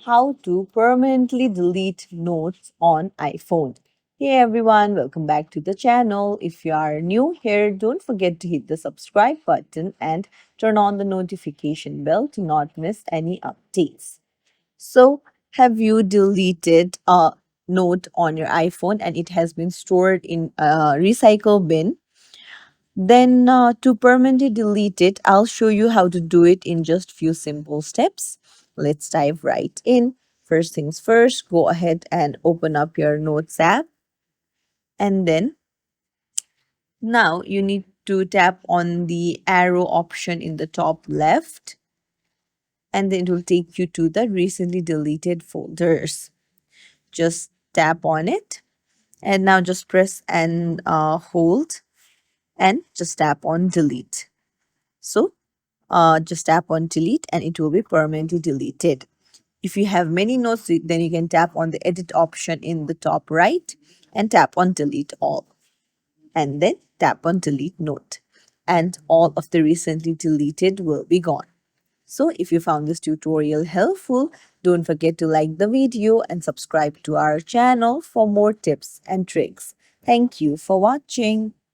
how to permanently delete notes on iPhone. Hey everyone, welcome back to the channel. If you are new here, don't forget to hit the subscribe button and turn on the notification bell to not miss any updates. So, have you deleted a note on your iPhone and it has been stored in a recycle bin? Then to permanently delete it, I'll show you how to do it in just few simple steps. Let's dive right in. First things first, go ahead and open up your Notes app. And then now you need to tap on the arrow option in the top left. And then it will take you to the recently deleted folders. Just tap on it. And now just press and hold and just tap on delete. So just tap on delete and it will be permanently deleted. If you have many notes, then you can tap on the edit option in the top right and tap on delete all. And then tap on delete note. And all of the recently deleted will be gone. So if you found this tutorial helpful, don't forget to like the video and subscribe to our channel for more tips and tricks. Thank you for watching.